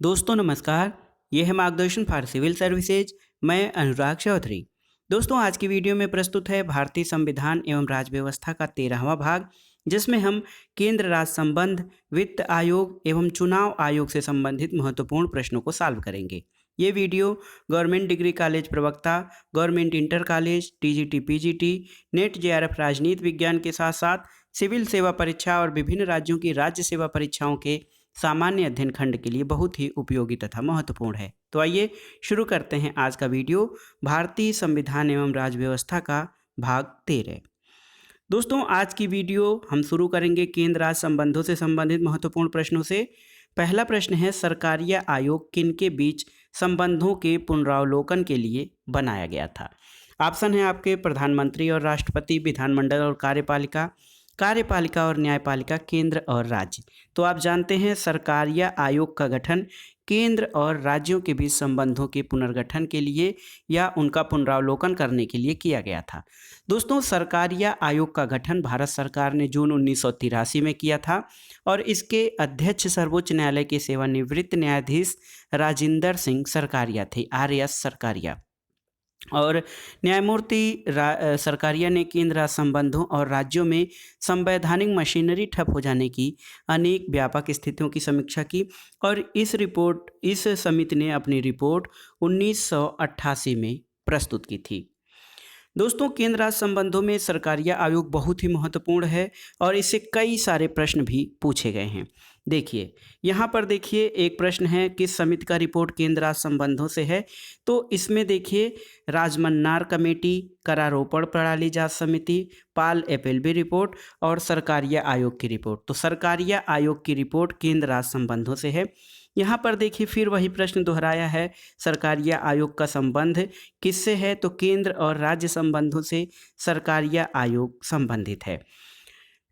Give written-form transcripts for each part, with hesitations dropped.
दोस्तों नमस्कार। ये है मार्गदर्शन फॉर सिविल सर्विसेज। मैं अनुराग चौधरी। दोस्तों आज की वीडियो में प्रस्तुत है भारतीय संविधान एवं राज्य व्यवस्था का 13वां भाग, जिसमें हम केंद्र राज्य संबंध, वित्त आयोग एवं चुनाव आयोग से संबंधित महत्वपूर्ण प्रश्नों को सॉल्व करेंगे। ये वीडियो गवर्नमेंट डिग्री कॉलेज प्रवक्ता, government inter college, TGT PGT, net JRF राजनीति विज्ञान के साथ साथ सिविल सेवा परीक्षा और विभिन्न राज्यों की राज्य सेवा परीक्षाओं के सामान्य अध्ययन खंड के लिए बहुत ही उपयोगी तथा महत्वपूर्ण है। तो आइए शुरू करते हैं आज का वीडियो, भारतीय संविधान एवं राज्य व्यवस्था का भाग 13। दोस्तों आज की वीडियो हम शुरू करेंगे केंद्र राज्य संबंधों से संबंधित महत्वपूर्ण प्रश्नों से। पहला प्रश्न है, सरकारीय आयोग किनके बीच संबंधों के पुनरावलोकन के लिए बनाया गया था? ऑप्शन है आपके प्रधानमंत्री और राष्ट्रपति, विधानमंडल और कार्यपालिका, कार्यपालिका और न्यायपालिका, केंद्र और राज्य। तो आप जानते हैं सरकारीय आयोग का गठन केंद्र और राज्यों के बीच संबंधों के पुनर्गठन के लिए या उनका पुनरावलोकन करने के लिए किया गया था। दोस्तों सरकारीय आयोग का गठन भारत सरकार ने जून 1983 में किया था और इसके अध्यक्ष सर्वोच्च न्यायालय के सेवानिवृत्त न्यायाधीश राजिंदर सिंह सरकारिया थे, RS सरकारिया। और न्यायमूर्ति सरकारिया ने केंद्र राज्य संबंधों और राज्यों में संवैधानिक मशीनरी ठप हो जाने की अनेक व्यापक स्थितियों की समीक्षा की और इस समिति ने अपनी रिपोर्ट 1988 में प्रस्तुत की थी। दोस्तों केंद्र राज्य संबंधों में सरकारीय आयोग बहुत ही महत्वपूर्ण है और इससे कई सारे प्रश्न भी पूछे गए हैं। देखिए यहाँ पर देखिए एक प्रश्न है, किस समिति का रिपोर्ट केंद्र राज्य संबंधों से है? तो इसमें देखिए राजमन्नार कमेटी, करारोपण प्रणाली जांच समिति, पाल एपेल्बी रिपोर्ट और सरकारीय आयोग की रिपोर्ट। तो सरकारीय आयोग की रिपोर्ट केंद्र राज्य संबंधों से है। यहाँ पर देखिए फिर वही प्रश्न दोहराया है, सरकारीय आयोग का संबंध किससे है? तो केंद्र और राज्य संबंधों से सरकारीय आयोग संबंधित है।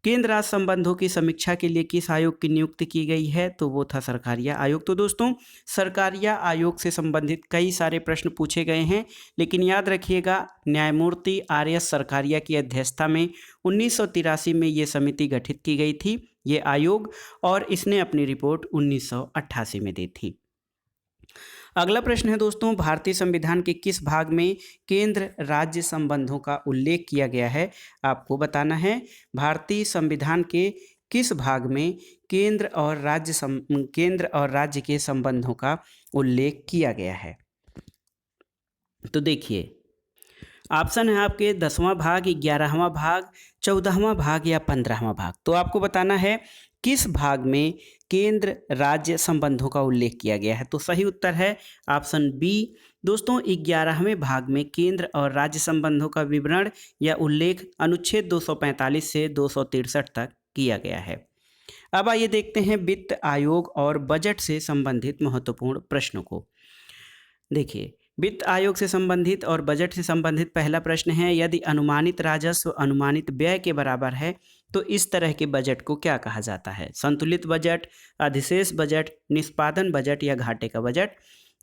केंद्र राज्य संबंधों की समीक्षा के लिए किस आयोग की नियुक्ति की गई है? तो वो था सरकारीय आयोग। तो दोस्तों सरकारीय आयोग से संबंधित कई सारे प्रश्न पूछे गए हैं, लेकिन याद रखिएगा न्यायमूर्ति RS सरकारिया की अध्यक्षता में 1983 में ये समिति गठित की गई थी, ये आयोग, और इसने अपनी रिपोर्ट 1988 में दी थी। अगला प्रश्न है दोस्तों, भारतीय संविधान के किस भाग में केंद्र राज्य संबंधों का उल्लेख किया गया है? आपको बताना है भारतीय संविधान के किस भाग में केंद्र और राज्य के संबंधों का उल्लेख किया गया है। तो देखिए ऑप्शन है आपके 10वां भाग, 11वां भाग, 14वां भाग या 15वां भाग। तो आपको बताना है किस भाग में केंद्र राज्य संबंधों का उल्लेख किया गया है। तो सही उत्तर है ऑप्शन बी। दोस्तों 11वें भाग में केंद्र और राज्य संबंधों का विवरण या उल्लेख अनुच्छेद 245 से 263 तक किया गया है। अब आइए देखते हैं वित्त आयोग और बजट से संबंधित महत्वपूर्ण प्रश्नों को। देखिए वित्त आयोग से संबंधित और बजट से संबंधित पहला प्रश्न है, यदि अनुमानित राजस्व अनुमानित व्यय के बराबर है तो इस तरह के बजट को क्या कहा जाता है? संतुलित बजट, अधिशेष बजट, निष्पादन बजट या घाटे का बजट।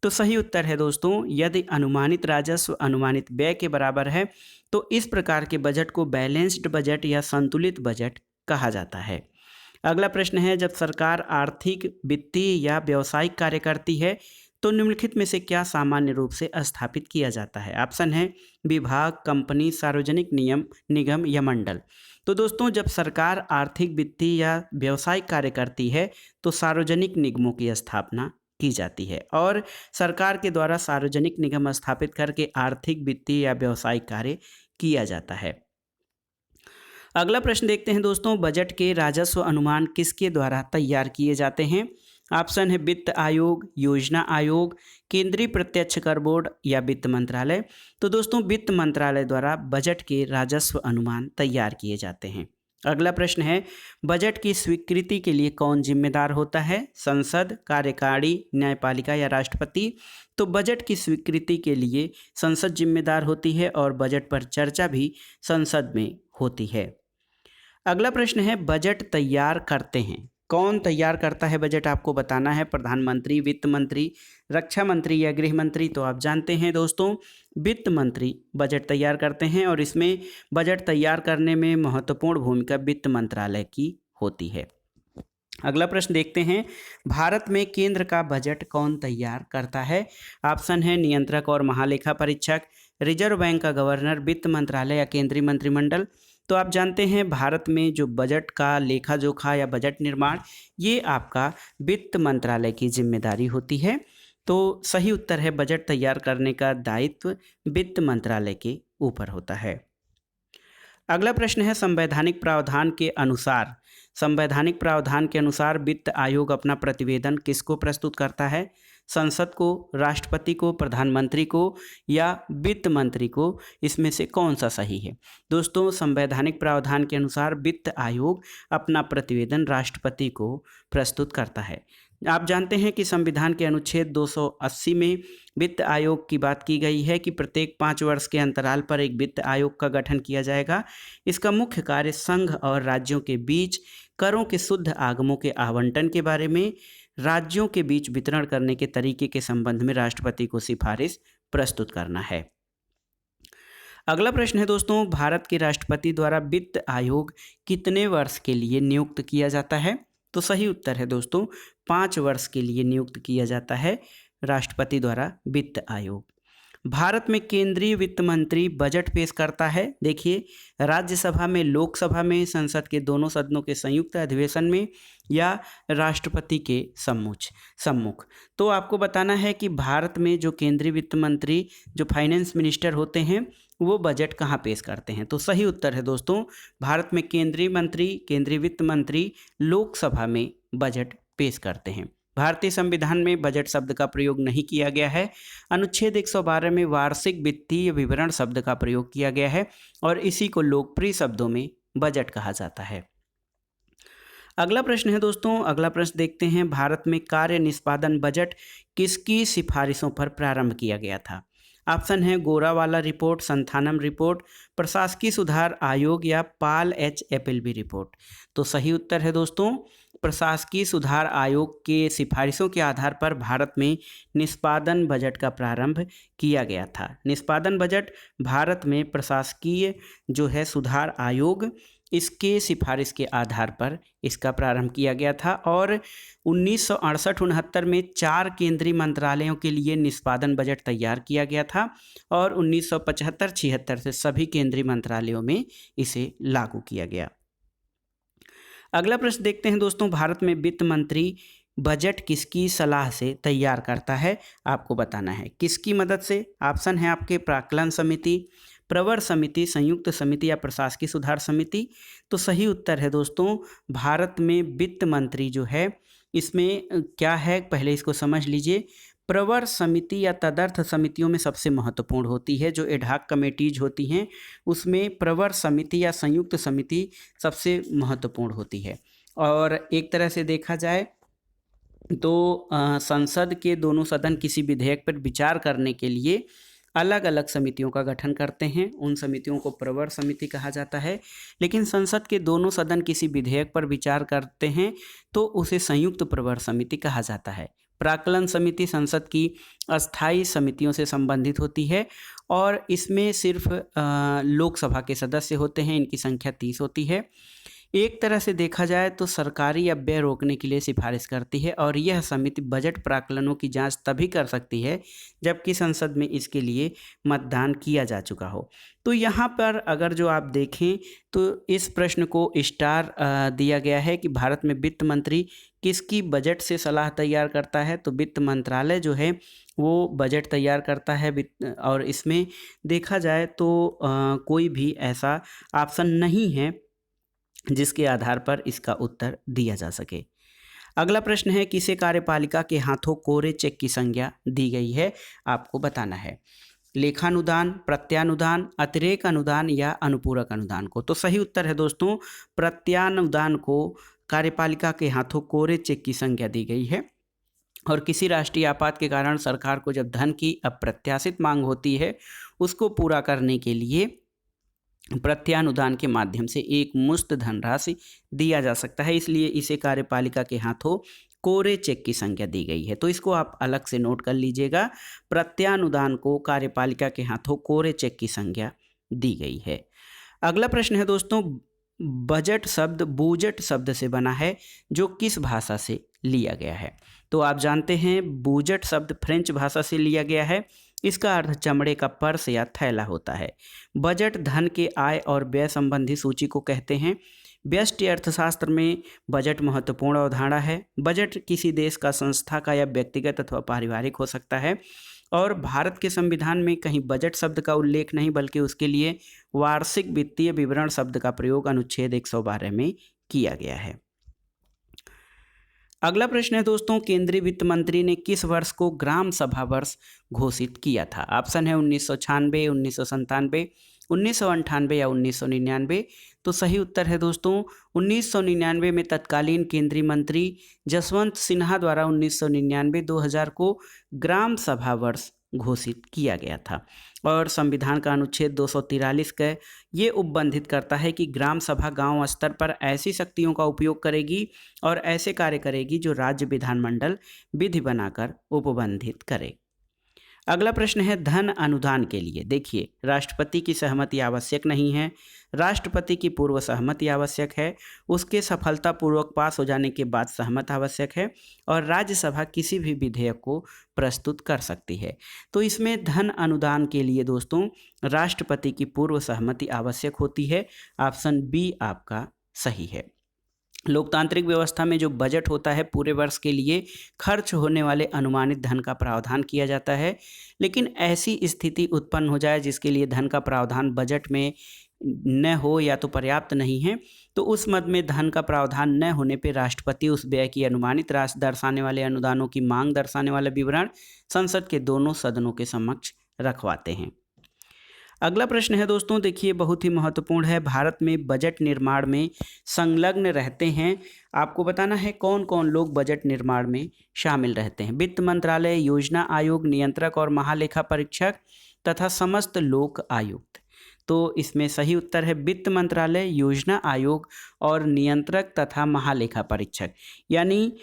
तो सही उत्तर है दोस्तों, यदि अनुमानित राजस्व अनुमानित व्यय के बराबर है तो इस प्रकार के बजट को बैलेंस्ड बजट या संतुलित बजट कहा जाता है। अगला प्रश्न है, जब सरकार आर्थिक, वित्तीय या व्यावसायिक कार्य करती है तो निम्नलिखित में से क्या सामान्य रूप से स्थापित किया जाता है? ऑप्शन है विभाग, कंपनी, सार्वजनिक निगम या मंडल। तो दोस्तों जब सरकार आर्थिक, वित्तीय या व्यावसायिक कार्य करती है तो सार्वजनिक निगमों की स्थापना की जाती है और सरकार के द्वारा सार्वजनिक निगम स्थापित करके आर्थिक, वित्तीय या व्यावसायिक कार्य किया जाता है। अगला प्रश्न देखते हैं दोस्तों, बजट के राजस्व अनुमान किसके द्वारा तैयार किए जाते हैं? ऑप्शन है वित्त आयोग, योजना आयोग, केंद्रीय प्रत्यक्ष कर बोर्ड या वित्त मंत्रालय। तो दोस्तों वित्त मंत्रालय द्वारा बजट के राजस्व अनुमान तैयार किए जाते हैं। अगला प्रश्न है, बजट की स्वीकृति के लिए कौन जिम्मेदार होता है? संसद, कार्यकारी, न्यायपालिका या राष्ट्रपति। तो बजट की स्वीकृति के लिए संसद जिम्मेदार होती है और बजट पर चर्चा भी संसद में होती है। अगला प्रश्न है, बजट तैयार करते हैं कौन? तैयार करता है बजट आपको बताना है, प्रधानमंत्री, वित्त मंत्री, रक्षा मंत्री या गृह मंत्री। तो आप जानते हैं दोस्तों वित्त मंत्री बजट तैयार करते हैं और इसमें बजट तैयार करने में महत्वपूर्ण भूमिका वित्त मंत्रालय की होती है। अगला प्रश्न देखते हैं, भारत में केंद्र का बजट कौन तैयार करता है? ऑप्शन है नियंत्रक और महालेखा परीक्षक, रिजर्व बैंक का गवर्नर, वित्त मंत्रालय या केंद्रीय मंत्रिमंडल। तो आप जानते हैं भारत में जो बजट का लेखा जोखा या बजट निर्माण, ये आपका वित्त मंत्रालय की जिम्मेदारी होती है। तो सही उत्तर है, बजट तैयार करने का दायित्व वित्त मंत्रालय के ऊपर होता है। अगला प्रश्न है, संवैधानिक प्रावधान के अनुसार वित्त आयोग अपना प्रतिवेदन किसको प्रस्तुत करता है? संसद को, राष्ट्रपति को, प्रधानमंत्री को या वित्त मंत्री को? इसमें से कौन सा सही है? दोस्तों, संवैधानिक प्रावधान के अनुसार वित्त आयोग अपना प्रतिवेदन राष्ट्रपति को प्रस्तुत करता है। आप जानते हैं कि संविधान के अनुच्छेद 280 में वित्त आयोग की बात की गई है कि प्रत्येक 5 वर्ष के अंतराल पर एक वित्त आयोग का गठन किया जाएगा। इसका मुख्य कार्य संघ और राज्यों के बीच करों के शुद्ध आगमों के आवंटन के बारे में, राज्यों के बीच वितरण करने के तरीके के संबंध में राष्ट्रपति को सिफारिश प्रस्तुत करना है। अगला प्रश्न है दोस्तों, भारत के राष्ट्रपति द्वारा वित्त आयोग कितने वर्ष के लिए नियुक्त किया जाता है? तो सही उत्तर है दोस्तों, 5 वर्ष के लिए नियुक्त किया जाता है राष्ट्रपति द्वारा वित्त आयोग। भारत में केंद्रीय वित्त मंत्री बजट पेश करता है। देखिए, राज्यसभा में, लोकसभा में, संसद के दोनों सदनों के संयुक्त अधिवेशन में या राष्ट्रपति के सम्मुख। तो आपको बताना है कि भारत में जो केंद्रीय वित्त मंत्री, जो फाइनेंस मिनिस्टर होते हैं, वो बजट कहाँ पेश करते हैं? तो सही उत्तर है दोस्तों, भारत में केंद्रीय वित्त मंत्री लोकसभा में बजट पेश करते हैं। भारतीय संविधान में बजट शब्द का प्रयोग नहीं किया गया है। अनुच्छेद 112 में वार्षिक वित्तीय विवरण शब्द का प्रयोग किया गया है और इसी को लोकप्रिय शब्दों में बजट कहा जाता है। अगला प्रश्न है दोस्तों, अगला प्रश्न देखते हैं, भारत में कार्य निष्पादन बजट किसकी सिफारिशों पर प्रारंभ किया गया था? ऑप्शन है गोरावाला रिपोर्ट, संथानम रिपोर्ट, प्रशासकीय सुधार आयोग या पॉल एच एपलबी रिपोर्ट। तो सही उत्तर है दोस्तों, प्रशासकीय सुधार आयोग के सिफारिशों के आधार पर भारत में निष्पादन बजट का प्रारंभ किया गया था। निष्पादन बजट भारत में प्रशासकीय जो है सुधार आयोग, इसके सिफारिश के आधार पर इसका प्रारंभ किया गया था और 1968-69 में 4 केंद्रीय मंत्रालयों के लिए निष्पादन बजट तैयार किया गया था और 1975-76 से सभी केंद्रीय मंत्रालयों में इसे लागू किया गया। अगला प्रश्न देखते हैं दोस्तों, भारत में वित्त मंत्री बजट किसकी सलाह से तैयार करता है? आपको बताना है किसकी मदद से। ऑप्शन है आपके प्राक्कलन समिति, प्रवर समिति, संयुक्त समिति या प्रशासकीय सुधार समिति। तो सही उत्तर है दोस्तों, भारत में वित्त मंत्री जो है, इसमें क्या है पहले इसको समझ लीजिए। प्रवर समिति या तदर्थ समितियों में सबसे महत्वपूर्ण होती है, जो एडहॉक कमेटीज होती हैं उसमें प्रवर समिति या संयुक्त समिति सबसे महत्वपूर्ण होती है। और एक तरह से देखा जाए तो संसद के दोनों सदन किसी विधेयक पर विचार करने के लिए अलग अलग समितियों का गठन करते हैं, उन समितियों को प्रवर समिति कहा जाता है। लेकिन संसद के दोनों सदन किसी विधेयक पर विचार करते हैं तो उसे संयुक्त प्रवर समिति कहा जाता है। प्राक्कलन समिति संसद की अस्थायी समितियों से संबंधित होती है और इसमें सिर्फ लोकसभा के सदस्य होते हैं, इनकी संख्या 30 होती है। एक तरह से देखा जाए तो सरकारी व्यय रोकने के लिए सिफारिश करती है और यह समिति बजट प्राक्कलनों की जांच तभी कर सकती है जबकि संसद में इसके लिए मतदान किया जा चुका हो। तो यहाँ पर अगर जो आप देखें तो इस प्रश्न को स्टार दिया गया है कि भारत में वित्त मंत्री किसकी बजट से सलाह तैयार करता है? तो वित्त मंत्रालय जो है वो बजट तैयार करता है और इसमें देखा जाए तो कोई भी ऐसा ऑप्शन नहीं है जिसके आधार पर इसका उत्तर दिया जा सके। अगला प्रश्न है, किसे कार्यपालिका के हाथों कोरे चेक की संज्ञा दी गई है? आपको बताना है लेखानुदान, प्रत्यानुदान, अतिरेक अनुदान या अनुपूरक अनुदान को। तो सही उत्तर है दोस्तों, प्रत्यानुदान को कार्यपालिका के हाथों कोरे चेक की संज्ञा दी गई है और किसी राष्ट्रीय आपात के कारण सरकार को जब धन की अप्रत्याशित मांग होती है उसको पूरा करने के लिए प्रत्यानुदान के माध्यम से एक मुश्त धनराशि दिया जा सकता है, इसलिए इसे कार्यपालिका के हाथों कोरे चेक की संज्ञा दी गई है। तो इसको आप अलग से नोट कर लीजिएगा, प्रत्यानुदान को कार्यपालिका के हाथों कोरे चेक की संज्ञा दी गई है। अगला प्रश्न है दोस्तों, बजट शब्द बूजट शब्द से बना है, जो किस भाषा से लिया गया है? तो आप जानते हैं बूजट शब्द फ्रेंच भाषा से लिया गया है। इसका अर्थ चमड़े का पर्स या थैला होता है। बजट धन के आय और व्यय संबंधी सूची को कहते हैं। व्यष्टि अर्थशास्त्र में बजट महत्वपूर्ण अवधारणा है। बजट किसी देश का, संस्था का या व्यक्तिगत अथवा पारिवारिक हो सकता है। और भारत के संविधान में कहीं बजट शब्द का उल्लेख नहीं, बल्कि उसके लिए वार्षिक वित्तीय विवरण शब्द का प्रयोग अनुच्छेद 112 में किया गया है। अगला प्रश्न है दोस्तों, केंद्रीय वित्त मंत्री ने किस वर्ष को ग्राम सभा वर्ष घोषित किया था? ऑप्शन है 1996, 1997, 1998 या 1999। तो सही उत्तर है दोस्तों 1999 में तत्कालीन केंद्रीय मंत्री जसवंत सिन्हा द्वारा 1999-2000 को ग्राम सभा वर्ष घोषित किया गया था। और संविधान का अनुच्छेद 243 का ये उपबंधित करता है कि ग्राम सभा गांव स्तर पर ऐसी शक्तियों का उपयोग करेगी और ऐसे कार्य करेगी जो राज्य विधानमंडल विधि बनाकर उपबंधित करे। अगला प्रश्न है धन अनुदान के लिए। देखिए, राष्ट्रपति की सहमति आवश्यक नहीं है, राष्ट्रपति की पूर्व सहमति आवश्यक है, उसके सफलतापूर्वक पास हो जाने के बाद सहमत आवश्यक है, और राज्यसभा किसी भी विधेयक को प्रस्तुत कर सकती है। तो इसमें धन अनुदान के लिए दोस्तों राष्ट्रपति की पूर्व सहमति आवश्यक होती है। ऑप्शन बी आपका सही है। लोकतांत्रिक व्यवस्था में जो बजट होता है पूरे वर्ष के लिए खर्च होने वाले अनुमानित धन का प्रावधान किया जाता है। लेकिन ऐसी स्थिति उत्पन्न हो जाए जिसके लिए धन का प्रावधान बजट में न हो या तो पर्याप्त नहीं है, तो उस मद में धन का प्रावधान न होने पर राष्ट्रपति उस व्यय की अनुमानित राशि दर्शाने वाले अनुदानों की मांग दर्शाने वाला विवरण संसद के दोनों सदनों के समक्ष रखवाते हैं। अगला प्रश्न है दोस्तों, देखिए बहुत ही महत्वपूर्ण है। भारत में बजट निर्माण में संलग्न रहते हैं। आपको बताना है कौन कौन लोग बजट निर्माण में शामिल रहते हैं। वित्त मंत्रालय, योजना आयोग, नियंत्रक और महालेखा परीक्षक तथा समस्त लोक आयुक्त। तो इसमें सही उत्तर है वित्त मंत्रालय, योजना आयोग और नियंत्रक तथा महालेखा परीक्षक, यानी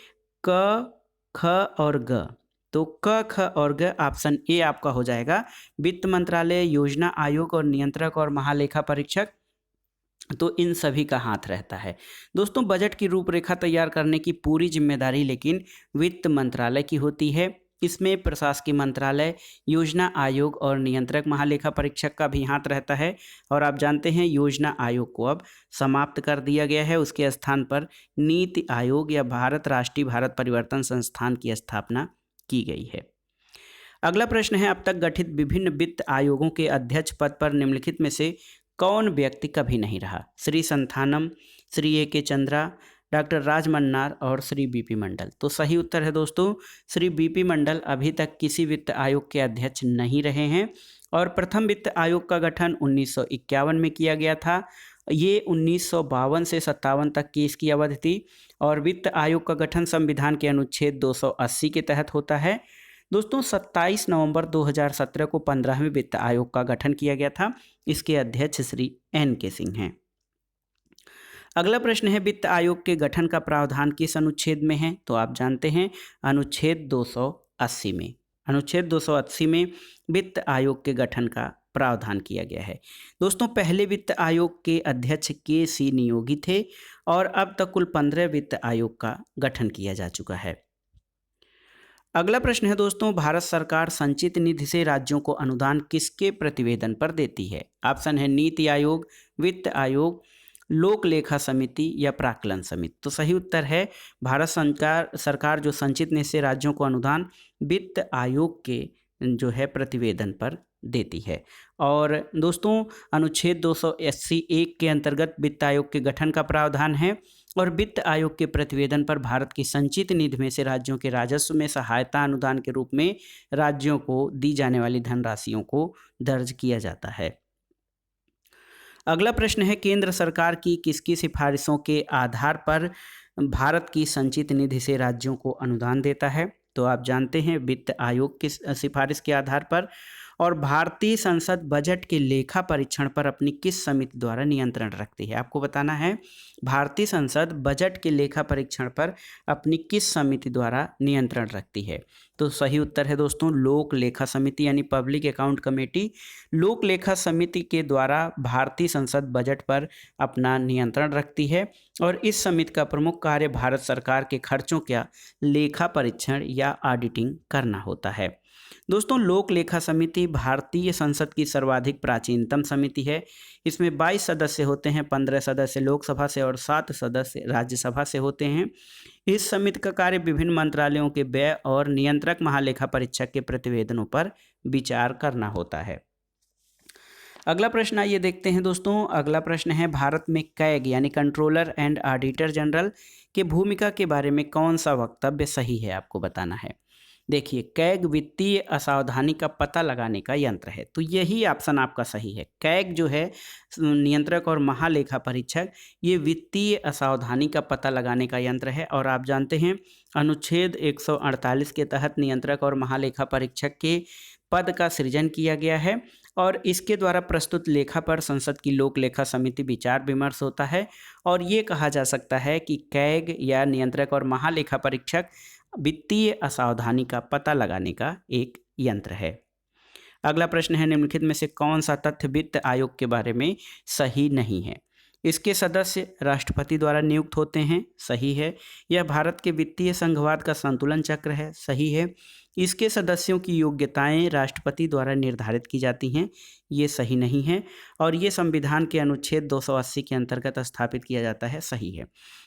क, ख और ग। तो क, ख और ग ऑप्शन ए आपका हो जाएगा। वित्त मंत्रालय, योजना आयोग और नियंत्रक और महालेखा परीक्षक, तो इन सभी का हाथ रहता है। दोस्तों बजट की रूपरेखा तैयार करने की पूरी जिम्मेदारी लेकिन वित्त मंत्रालय की होती है। इसमें प्रशासकीय मंत्रालय, योजना आयोग और नियंत्रक महालेखा परीक्षक का भी हाथ रहता है। और आप जानते हैं योजना आयोग को अब समाप्त कर दिया गया है, उसके स्थान पर नीति आयोग या राष्ट्रीय भारत परिवर्तन संस्थान की स्थापना की गई है। अगला प्रश्न है, अब तक गठित विभिन्न वित्त आयोगों के अध्यक्ष पद पर निम्नलिखित में से कौन व्यक्ति कभी नहीं रहा? श्री संथानम, श्री ए.के. चंद्रा, डॉक्टर राजमन्नार और श्री बी.पी. मंडल। तो सही उत्तर है दोस्तों श्री बी.पी. मंडल अभी तक किसी वित्त आयोग के अध्यक्ष नहीं रहे हैं। और प्रथम वित्त आयोग का गठन 1951 में किया गया था। ये 1952 से 57 तक की इसकी अवधि थी। और वित्त आयोग का गठन संविधान के अनुच्छेद 280 के तहत होता है। दोस्तों 27 नवंबर 2017 को 15वें वित्त आयोग का गठन किया गया था। इसके अध्यक्ष श्री N.K. सिंह हैं। अगला प्रश्न है, वित्त आयोग के गठन का प्रावधान किस अनुच्छेद में है? तो आप जानते हैं अनुच्छेद 280 में। अनुच्छेद 280 में वित्त आयोग के गठन का प्रावधान किया गया है। दोस्तों पहले वित्त आयोग के अध्यक्ष के.सी. नियोगी थे और अब तक कुल 15 वित्त आयोग का गठन किया जा चुका है। अगला प्रश्न है दोस्तों, भारत सरकार संचित निधि से राज्यों को अनुदान किसके प्रतिवेदन पर देती है? ऑप्शन है नीति आयोग, वित्त आयोग, लोक लेखा समिति या प्राक्कलन समिति। तो सही उत्तर है भारत सरकार जो संचित निधि से राज्यों को अनुदान वित्त आयोग के जो है प्रतिवेदन पर देती है। और दोस्तों अनुच्छेद 280(1) के अंतर्गत वित्त आयोग के गठन का प्रावधान है। और वित्त आयोग के प्रतिवेदन पर भारत की संचित निधि में से राज्यों के राजस्व में सहायता अनुदान के रूप में राज्यों को दी जाने वाली धनराशियों को दर्ज किया जाता है। अगला प्रश्न है, केंद्र सरकार की किसकी सिफारिशों के आधार पर भारत की संचित निधि से राज्यों को अनुदान देता है? तो आप जानते हैं वित्त आयोग की सिफारिश के आधार पर। और भारतीय संसद बजट के लेखा परीक्षण पर अपनी किस समिति द्वारा नियंत्रण रखती है? आपको बताना है भारतीय संसद बजट के लेखा परीक्षण पर अपनी किस समिति द्वारा नियंत्रण रखती है? तो सही उत्तर है दोस्तों लोक लेखा समिति यानी पब्लिक अकाउंट कमेटी। लोक लेखा समिति के द्वारा भारतीय संसद बजट पर अपना नियंत्रण रखती है और इस समिति का प्रमुख कार्य भारत सरकार के खर्चों का लेखा परीक्षण या ऑडिटिंग करना होता है। दोस्तों लोक लेखा समिति भारतीय संसद की सर्वाधिक प्राचीनतम समिति है। इसमें 22 सदस्य होते हैं, 15 सदस्य लोकसभा से और 7 सदस्य राज्यसभा से होते हैं। इस समिति का कार्य विभिन्न मंत्रालयों के व्यय और नियंत्रक महालेखा परीक्षक के प्रतिवेदनों पर विचार करना होता है। अगला प्रश्न आइए देखते हैं दोस्तों। अगला प्रश्न है भारत में कैग यानी कंट्रोलर एंड ऑडिटर जनरल के भूमिका के बारे में कौन सा वक्तव्य सही है? आपको बताना है। देखिए कैग वित्तीय असावधानी का पता लगाने का यंत्र है, तो यही ऑप्शन आपका सही है। कैग जो है नियंत्रक और महालेखा परीक्षक, ये वित्तीय असावधानी का पता लगाने का यंत्र है और आप जानते हैं अनुच्छेद 148 के तहत नियंत्रक और महालेखा परीक्षक के पद का सृजन किया गया है और इसके द्वारा प्रस्तुत लेखा पर संसद की लोक लेखा समिति विचार विमर्श होता है और ये कहा जा सकता है कि कैग या नियंत्रक और महालेखा परीक्षक वित्तीय असावधानी का पता लगाने का एक यंत्र है। अगला प्रश्न है निम्नलिखित में से कौन सा तथ्य वित्त आयोग के बारे में सही नहीं है? इसके सदस्य राष्ट्रपति द्वारा नियुक्त होते हैं, सही है। यह भारत के वित्तीय संघवाद का संतुलन चक्र है, सही है। इसके सदस्यों की योग्यताएं राष्ट्रपति द्वारा निर्धारित की जाती हैं, ये सही नहीं है। और ये संविधान के अनुच्छेद 280 के अंतर्गत स्थापित किया जाता है, सही है।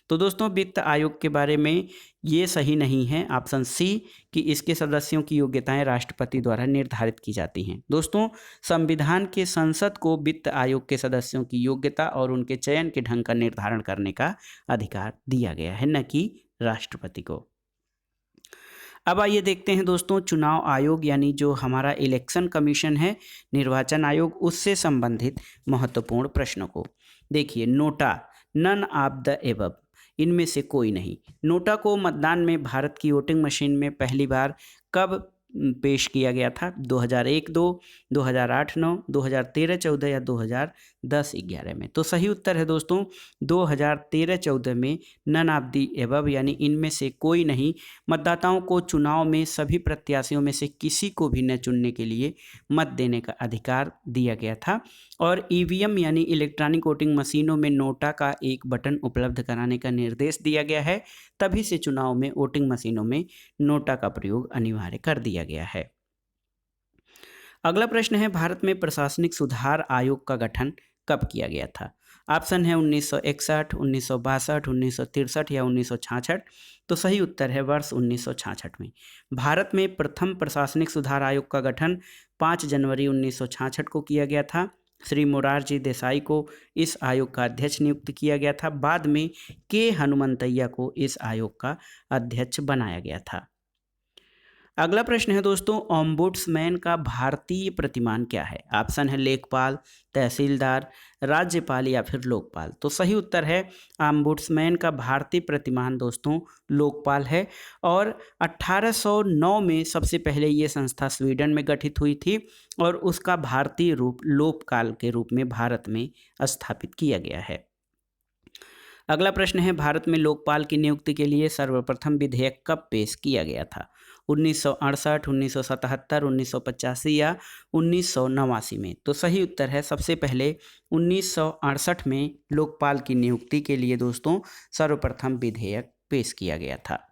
तो दोस्तों वित्त आयोग के बारे में ये सही नहीं है, ऑप्शन सी कि इसके सदस्यों की योग्यताएं राष्ट्रपति द्वारा निर्धारित की जाती हैं। दोस्तों संविधान के संसद को वित्त आयोग के सदस्यों की योग्यता और उनके चयन के ढंग का निर्धारण करने का अधिकार दिया गया है, न कि राष्ट्रपति को। अब आइए देखते हैं दोस्तों चुनाव आयोग यानी जो हमारा इलेक्शन कमीशन है, निर्वाचन आयोग, उससे संबंधित महत्वपूर्ण प्रश्नों को। देखिए NOTA, none of the above, इनमें से कोई नहीं। नोटा को मतदान में भारत की वोटिंग मशीन में पहली बार कब पेश किया गया था? 2001-2, 2008-9, 2013-14 या 2010-11 में? तो सही उत्तर है दोस्तों 2013-14 में नन ऑफ दी एबव यानी इनमें से कोई नहीं। मतदाताओं को चुनाव में सभी प्रत्याशियों में से किसी को भी न चुनने के लिए मत देने का अधिकार दिया गया था और ईवीएम यानी इलेक्ट्रॉनिक वोटिंग मशीनों में नोटा का एक बटन उपलब्ध कराने का निर्देश दिया गया है। तभी से चुनाव में वोटिंग मशीनों में नोटा का प्रयोग अनिवार्य कर दिया गया है। अगला प्रश्न है भारत में प्रशासनिक सुधार आयोग का गठन कब किया गया था? ऑप्शन है 1961, 1962, 1963 या 1966। तो सही उत्तर है वर्ष 1966 में। भारत में प्रथम प्रशासनिक सुधार आयोग का गठन 5 जनवरी 1966 को किया गया था। श्री मोरारजी देसाई को इस आयोग का अध्यक्ष नियुक्त किया गया था। बाद में के हनुमंतैया को इस आयोग का अध्यक्ष बनाया गया था। अगला प्रश्न है दोस्तों ओम्बुड्समैन का भारतीय प्रतिमान क्या है? ऑप्शन है लेखपाल, तहसीलदार, राज्यपाल या फिर लोकपाल। तो सही उत्तर है ओम्बुड्समैन का भारतीय प्रतिमान दोस्तों लोकपाल है और 1809 में सबसे पहले ये संस्था स्वीडन में गठित हुई थी और उसका भारतीय रूप लोकपाल के रूप में भारत में स्थापित किया गया है। अगला प्रश्न है भारत में लोकपाल की नियुक्ति के लिए सर्वप्रथम विधेयक कब पेश किया गया था? 1968, 1977, 1985 या 1989 में? तो सही उत्तर है सबसे पहले 1968 में लोकपाल की नियुक्ति के लिए दोस्तों सर्वप्रथम विधेयक पेश किया गया था।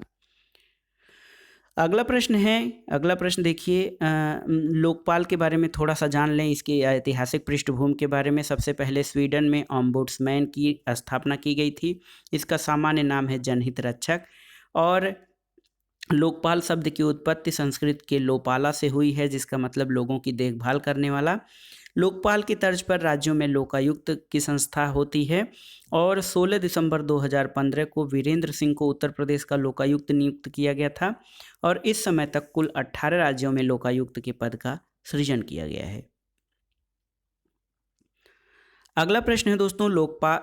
अगला प्रश्न देखिए लोकपाल के बारे में थोड़ा सा जान लें, इसकी ऐतिहासिक पृष्ठभूमि के बारे में। सबसे पहले स्वीडन में ओम्बुड्समैन की स्थापना की गई थी। इसका सामान्य नाम है जनहित रक्षक और लोकपाल शब्द की उत्पत्ति संस्कृत के लोपाला से हुई है, जिसका मतलब लोगों की देखभाल करने वाला। लोकपाल की तर्ज पर राज्यों में लोकायुक्त की संस्था होती है और 16 दिसंबर 2015 को वीरेंद्र सिंह को उत्तर प्रदेश का लोकायुक्त नियुक्त किया गया था और इस समय तक कुल 18 राज्यों में लोकायुक्त के पद का सृजन किया गया है। अगला प्रश्न है दोस्तों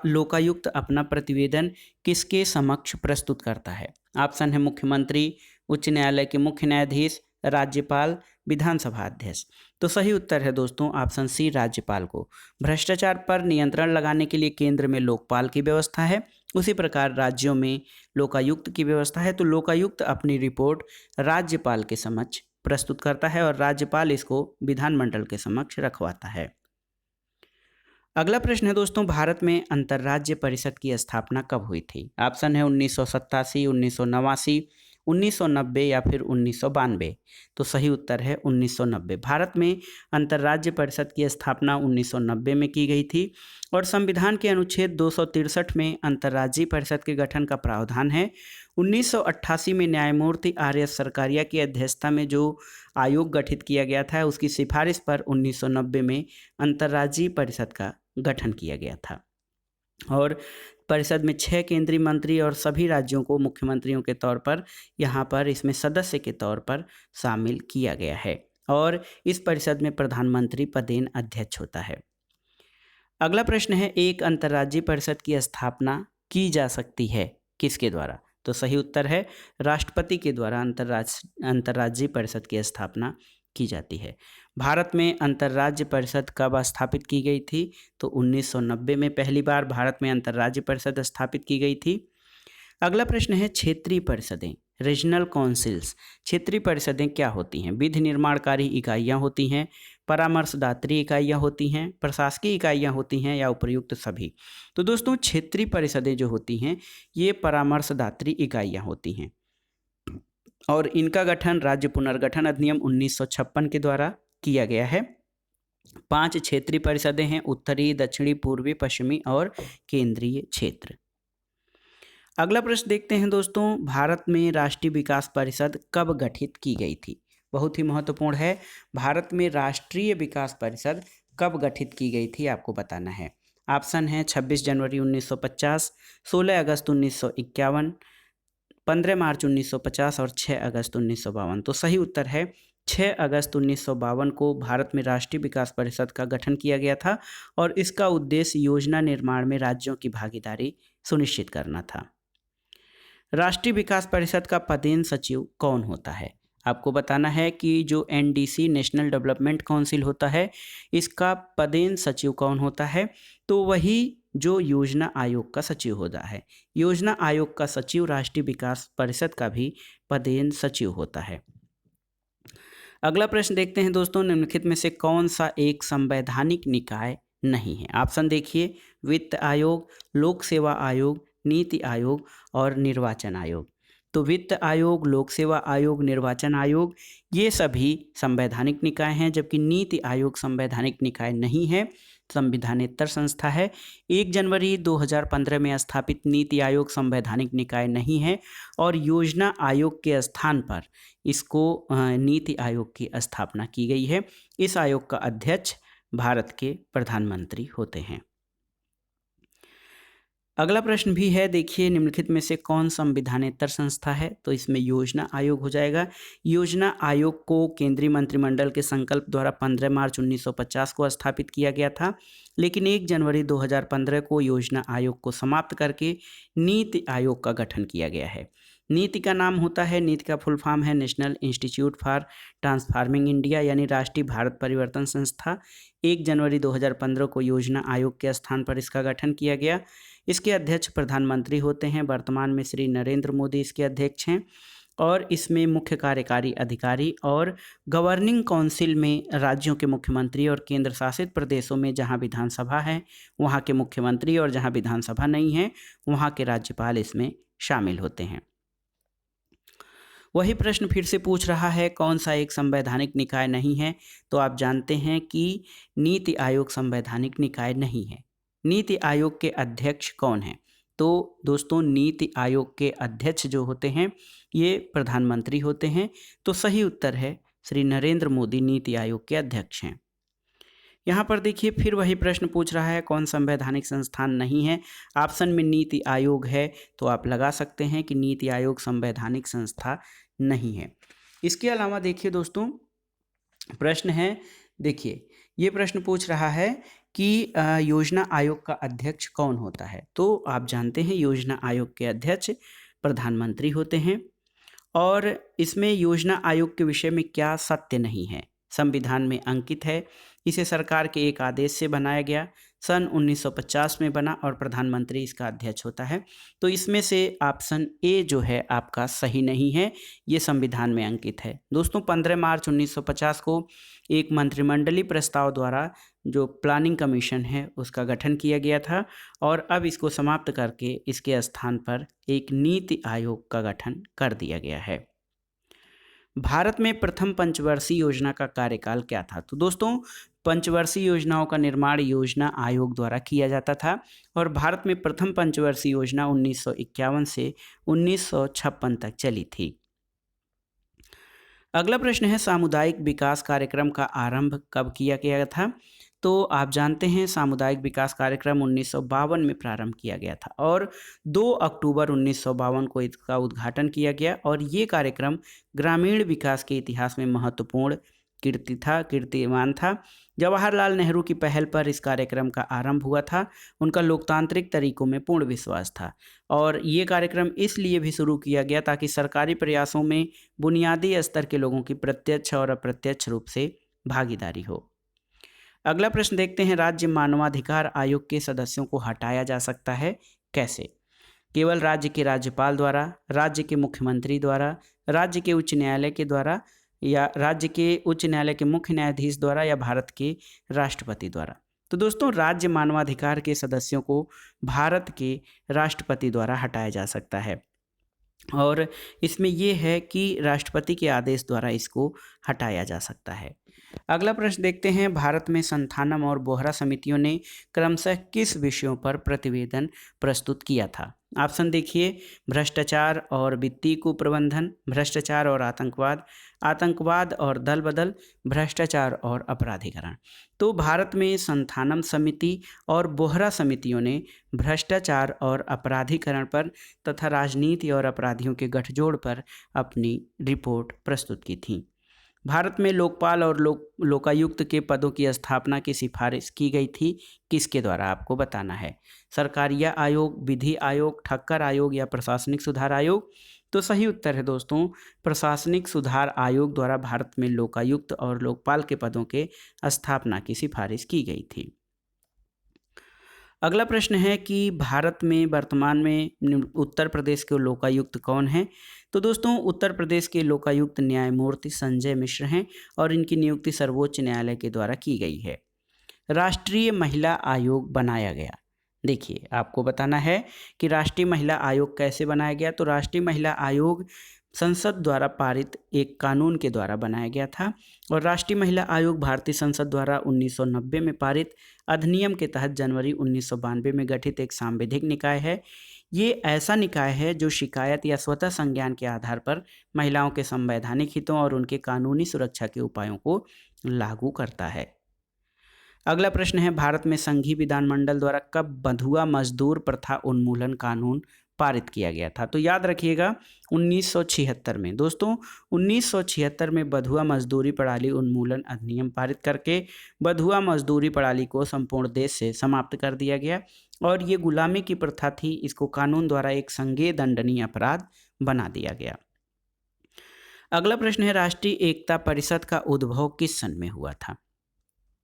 लोकायुक्त अपना प्रतिवेदन किसके समक्ष प्रस्तुत करता है? ऑप्शन है मुख्यमंत्री, उच्च न्यायालय के मुख्य न्यायाधीश, राज्यपाल, विधानसभा अध्यक्ष। तो सही उत्तर है दोस्तों ऑप्शन सी, राज्यपाल को। भ्रष्टाचार पर नियंत्रण लगाने के लिए केंद्र में लोकपाल की व्यवस्था है, उसी प्रकार राज्यों में लोकायुक्त की व्यवस्था है। तो लोकायुक्त अपनी रिपोर्ट राज्यपाल के समक्ष प्रस्तुत करता है और राज्यपाल इसको विधानमंडल के समक्ष रखवाता है। अगला प्रश्न है दोस्तों, भारत में अंतर्राज्य परिषद की स्थापना कब हुई थी? ऑप्शन है 1987, 1989, 1990 या फिर 1992। तो सही उत्तर है 1990। भारत में अंतर्राज्य परिषद की स्थापना 1990 में की गई थी और संविधान के अनुच्छेद 263 में अंतर्राज्यीय परिषद के गठन का प्रावधान है। 1988 में न्यायमूर्ति आर एस सरकारिया की अध्यक्षता में जो आयोग गठित किया गया था, उसकी सिफारिश पर 1990 में अंतर्राज्यीय परिषद का गठन किया गया था और परिषद में 6 केंद्रीय मंत्री और सभी राज्यों को मुख्यमंत्रियों के तौर पर यहाँ पर इसमें सदस्य के तौर पर शामिल किया गया है और इस परिषद में प्रधानमंत्री पदेन अध्यक्ष होता है। अगला प्रश्न है, एक अंतर्राज्यीय परिषद की स्थापना की जा सकती है किसके द्वारा? तो सही उत्तर है राष्ट्रपति के द्वारा अंतर्राज्यीय परिषद की स्थापना की जाती है। भारत में अंतर्राज्य परिषद कब स्थापित की गई थी? तो 1990 में पहली बार भारत में अंतर्राज्य परिषद स्थापित की गई थी। अगला प्रश्न है, क्षेत्रीय परिषदें, रीजनल काउंसिल्स, क्षेत्रीय परिषदें क्या होती हैं? विधि निर्माणकारी इकाइयाँ होती हैं, परामर्शदात्री इकाइयाँ होती हैं, प्रशासकीय इकाइयाँ होती हैं या उपर्युक्त सभी? तो दोस्तों क्षेत्रीय परिषदें जो होती हैं ये परामर्शदात्री इकाइयाँ होती हैं और इनका गठन राज्य पुनर्गठन अधिनियम 1956 के द्वारा किया गया है। 5 क्षेत्रीय परिषदें हैं, उत्तरी, दक्षिणी, पूर्वी, पश्चिमी और केंद्रीय क्षेत्र। अगला प्रश्न देखते हैं दोस्तों, भारत में राष्ट्रीय विकास परिषद कब गठित की गई थी? बहुत ही महत्वपूर्ण है, भारत में राष्ट्रीय विकास परिषद कब गठित की गई थी आपको बताना है। ऑप्शन है 26 जनवरी 1950, 16 अगस्त 1951, 15 मार्च 1950 और 6 अगस्त 1952। तो सही उत्तर है 6 अगस्त 1952 को भारत में राष्ट्रीय विकास परिषद का गठन किया गया था और इसका उद्देश्य योजना निर्माण में राज्यों की भागीदारी सुनिश्चित करना था। राष्ट्रीय विकास परिषद का पदेन सचिव कौन होता है? आपको बताना है कि जो एनडीसी नेशनल डेवलपमेंट काउंसिल होता है, इसका पदेन सचिव कौन होता है? तो वही जो योजना आयोग का सचिव होता है। योजना आयोग का सचिव राष्ट्रीय विकास परिषद का भी पदेन सचिव होता है। अगला प्रश्न देखते हैं दोस्तों, निम्नलिखित में से कौन सा एक संवैधानिक निकाय नहीं है? ऑप्शन देखिए, वित्त आयोग, लोक सेवा आयोग, नीति आयोग और निर्वाचन आयोग। तो वित्त आयोग, लोक सेवा आयोग, निर्वाचन आयोग ये सभी संवैधानिक निकाय हैं, जबकि नीति आयोग संवैधानिक निकाय नहीं है, संविधानेतर संस्था है। 1 जनवरी 2015 में स्थापित नीति आयोग संवैधानिक निकाय नहीं है और योजना आयोग के स्थान पर इसको नीति आयोग की स्थापना की गई है। इस आयोग का अध्यक्ष भारत के प्रधानमंत्री होते हैं। अगला प्रश्न भी है, देखिए निम्नलिखित में से कौन संविधानेतर संस्था है? तो इसमें योजना आयोग हो जाएगा। योजना आयोग को केंद्रीय मंत्रिमंडल के संकल्प द्वारा 15 मार्च 1950 को स्थापित किया गया था, लेकिन 1 जनवरी 2015 को योजना आयोग को समाप्त करके नीति आयोग का गठन किया गया है। नीति का नाम होता है, नीति का फुल फॉर्म है national institute for transforming India, यानी राष्ट्रीय भारत परिवर्तन संस्था। 1 जनवरी 2015 को योजना आयोग के स्थान पर इसका गठन किया गया। इसके अध्यक्ष प्रधानमंत्री होते हैं। वर्तमान में श्री नरेंद्र मोदी इसके अध्यक्ष हैं और इसमें मुख्य कार्यकारी अधिकारी और गवर्निंग काउंसिल में राज्यों के मुख्यमंत्री और केंद्र शासित प्रदेशों में जहां विधानसभा है वहां के मुख्यमंत्री और जहां विधानसभा नहीं है वहां के राज्यपाल इसमें शामिल होते हैं। वही प्रश्न फिर से पूछ रहा है, कौन सा एक संवैधानिक निकाय नहीं है? तो आप जानते हैं कि नीति आयोग संवैधानिक निकाय नहीं है। नीति आयोग के अध्यक्ष कौन हैं? तो दोस्तों नीति आयोग के अध्यक्ष जो होते हैं ये प्रधानमंत्री होते हैं। तो सही उत्तर है श्री नरेंद्र मोदी नीति आयोग के अध्यक्ष हैं। यहाँ पर देखिए फिर वही प्रश्न पूछ रहा है, कौन संवैधानिक संस्थान नहीं है? ऑप्शन में नीति आयोग है, तो आप लगा सकते हैं कि नीति आयोग संवैधानिक संस्था नहीं है। इसके अलावा देखिए दोस्तों प्रश्न है, देखिए ये प्रश्न पूछ रहा है कि योजना आयोग का अध्यक्ष कौन होता है? तो आप जानते हैं योजना आयोग के अध्यक्ष प्रधानमंत्री होते हैं और इसमें योजना आयोग के विषय में क्या सत्य नहीं है, संविधान में अंकित है। इसे सरकार के एक आदेश से बनाया गया, सन 1950 में बना और प्रधानमंत्री इसका अध्यक्ष होता है। तो इसमें से ऑप्शन ए जो है आपका सही नहीं है, ये संविधान में अंकित है। दोस्तों 15 मार्च 1950 को एक मंत्रिमंडलीय प्रस्ताव द्वारा जो प्लानिंग कमीशन है उसका गठन किया गया था और अब इसको समाप्त करके इसके स्थान पर एक नीति आयोग का गठन कर दिया गया है। भारत में प्रथम पंचवर्षीय योजना का कार्यकाल क्या था? तो दोस्तों पंचवर्षीय योजनाओं का निर्माण योजना आयोग द्वारा किया जाता था और भारत में प्रथम पंचवर्षीय योजना 1951 से 1956 तक चली थी। अगला प्रश्न है सामुदायिक विकास कार्यक्रम का आरंभ कब किया गया था? तो आप जानते हैं सामुदायिक विकास कार्यक्रम 1952 में प्रारंभ किया गया था और 2 अक्टूबर 1952 को इसका उद्घाटन किया गया और ये कार्यक्रम ग्रामीण विकास के इतिहास में महत्वपूर्ण कीर्तिमान था। जवाहरलाल नेहरू की पहल पर इस कार्यक्रम का आरंभ हुआ था। उनका लोकतांत्रिक तरीकों में पूर्ण विश्वास था और ये कार्यक्रम इसलिए भी शुरू किया गया ताकि सरकारी प्रयासों में बुनियादी स्तर के लोगों की प्रत्यक्ष और अप्रत्यक्ष रूप से भागीदारी हो। अगला प्रश्न देखते हैं, राज्य मानवाधिकार आयोग के सदस्यों को हटाया जा सकता है कैसे? केवल राज्य के राज्यपाल द्वारा, राज्य के मुख्यमंत्री द्वारा, राज्य के उच्च न्यायालय के द्वारा या राज्य के उच्च न्यायालय के मुख्य न्यायाधीश द्वारा या भारत के राष्ट्रपति द्वारा? तो दोस्तों राज्य मानवाधिकार के सदस्यों को भारत के राष्ट्रपति द्वारा हटाया जा सकता है और इसमें यह है कि राष्ट्रपति के आदेश द्वारा इसको हटाया जा सकता है। अगला प्रश्न देखते हैं, भारत में संथानम और बोहरा समितियों ने क्रमशः किस विषयों पर प्रतिवेदन प्रस्तुत किया था? ऑप्शन देखिए, भ्रष्टाचार और वित्तीय कुप्रबंधन, भ्रष्टाचार और आतंकवाद, आतंकवाद और दल बदल, भ्रष्टाचार और अपराधीकरण। तो भारत में संथानम समिति और बोहरा समितियों ने भ्रष्टाचार और अपराधीकरण पर तथा राजनीति और अपराधियों के गठजोड़ पर अपनी रिपोर्ट प्रस्तुत की थी। भारत में लोकपाल और लोकायुक्त के पदों की स्थापना की सिफारिश की गई थी किसके द्वारा? आपको बताना है, सरकारिया आयोग, विधि आयोग, ठक्कर आयोग या प्रशासनिक सुधार आयोग? तो सही उत्तर है दोस्तों प्रशासनिक सुधार आयोग द्वारा भारत में लोकायुक्त और लोकपाल के पदों के स्थापना की सिफारिश की गई थी। अगला प्रश्न है कि भारत में वर्तमान में उत्तर प्रदेश के लोकायुक्त कौन हैं? तो दोस्तों उत्तर प्रदेश के लोकायुक्त न्यायमूर्ति संजय मिश्र हैं और इनकी नियुक्ति सर्वोच्च न्यायालय के द्वारा की गई है। राष्ट्रीय महिला आयोग बनाया गया, देखिए आपको बताना है कि राष्ट्रीय महिला आयोग कैसे बनाया गया। तो राष्ट्रीय महिला आयोग संसद द्वारा पारित एक कानून के द्वारा बनाया गया था और राष्ट्रीय महिला आयोग भारतीय संसद द्वारा 1990 में पारित अधिनियम के तहत जनवरी 1992 में गठित एक सांविधिक निकाय है। ये ऐसा निकाय है जो शिकायत या स्वतः संज्ञान के आधार पर महिलाओं के संवैधानिक हितों और उनके कानूनी सुरक्षा के उपायों को लागू करता है। अगला प्रश्न है, भारत में संघीय विधानमंडल द्वारा कब बंधुआ मजदूर प्रथा उन्मूलन कानून पारित किया गया था? तो याद रखिएगा 1976 में। दोस्तों 1976 में बंधुआ मजदूरी प्रणाली उन्मूलन अधिनियम पारित करके बंधुआ मजदूरी प्रणाली को संपूर्ण देश से समाप्त कर दिया गया और ये गुलामी की प्रथा थी, इसको कानून द्वारा एक संज्ञेय दंडनीय अपराध बना दिया गया। अगला प्रश्न है, राष्ट्रीय एकता परिषद का उद्भव किस सन में हुआ था?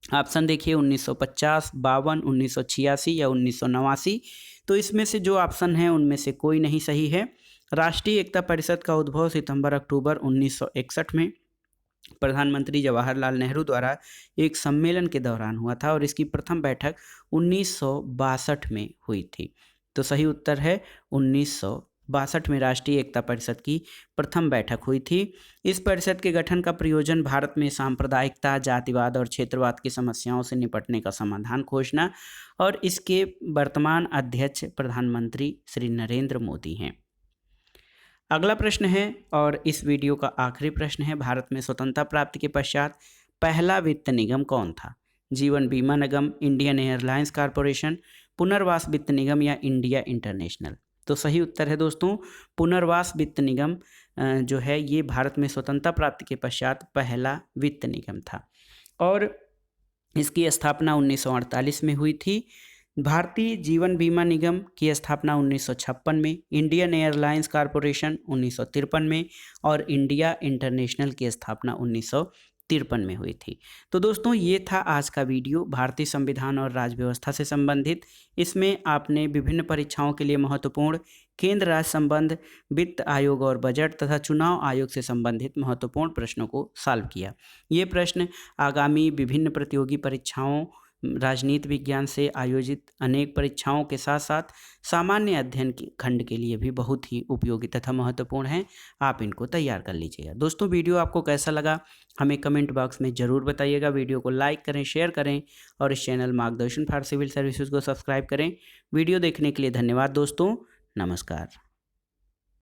ऑप्शन देखिए 1950, 52, 1986 या 1989। तो इसमें से जो ऑप्शन है उनमें से कोई नहीं सही है। राष्ट्रीय एकता परिषद का उद्भव सितंबर-अक्टूबर 1961 में प्रधानमंत्री जवाहरलाल नेहरू द्वारा एक सम्मेलन के दौरान हुआ था और इसकी प्रथम बैठक 1962 में हुई थी। तो सही उत्तर है 1962 में राष्ट्रीय एकता परिषद की प्रथम बैठक हुई थी। इस परिषद के गठन का प्रयोजन भारत में सांप्रदायिकता, जातिवाद और क्षेत्रवाद की समस्याओं से निपटने का समाधान खोजना और इसके वर्तमान अध्यक्ष प्रधानमंत्री श्री नरेंद्र मोदी हैं। अगला प्रश्न है और इस वीडियो का आखिरी प्रश्न है, भारत में स्वतंत्रता प्राप्ति के पश्चात पहला वित्त निगम कौन था? जीवन बीमा निगम, इंडियन एयरलाइंस कॉरपोरेशन, पुनर्वास वित्त निगम या इंडिया इंटरनेशनल? तो सही उत्तर है दोस्तों पुनर्वास वित्त निगम जो है ये भारत में स्वतंत्रता प्राप्ति के पश्चात पहला वित्त निगम था और इसकी स्थापना 1948 में हुई थी। भारतीय जीवन बीमा निगम की स्थापना 1956 में, इंडियन एयरलाइंस कॉरपोरेशन 1953 में और इंडिया इंटरनेशनल की स्थापना 1953 में हुई थी। तो दोस्तों ये था आज का वीडियो भारतीय संविधान और राज्य व्यवस्था से संबंधित। इसमें आपने विभिन्न परीक्षाओं के लिए महत्वपूर्ण केंद्र राज्य संबंध, वित्त आयोग और बजट तथा चुनाव आयोग से संबंधित महत्वपूर्ण प्रश्नों को सॉल्व किया। ये प्रश्न आगामी विभिन्न प्रतियोगी परीक्षाओं, राजनीति विज्ञान से आयोजित अनेक परीक्षाओं के साथ साथ सामान्य अध्ययन के खंड के लिए भी बहुत ही उपयोगी तथा महत्वपूर्ण हैं। आप इनको तैयार कर लीजिएगा। दोस्तों वीडियो आपको कैसा लगा हमें कमेंट बॉक्स में ज़रूर बताइएगा। वीडियो को लाइक करें, शेयर करें और इस चैनल मार्गदर्शन फॉर सिविल सर्विसेज को सब्सक्राइब करें। वीडियो देखने के लिए धन्यवाद दोस्तों। नमस्कार।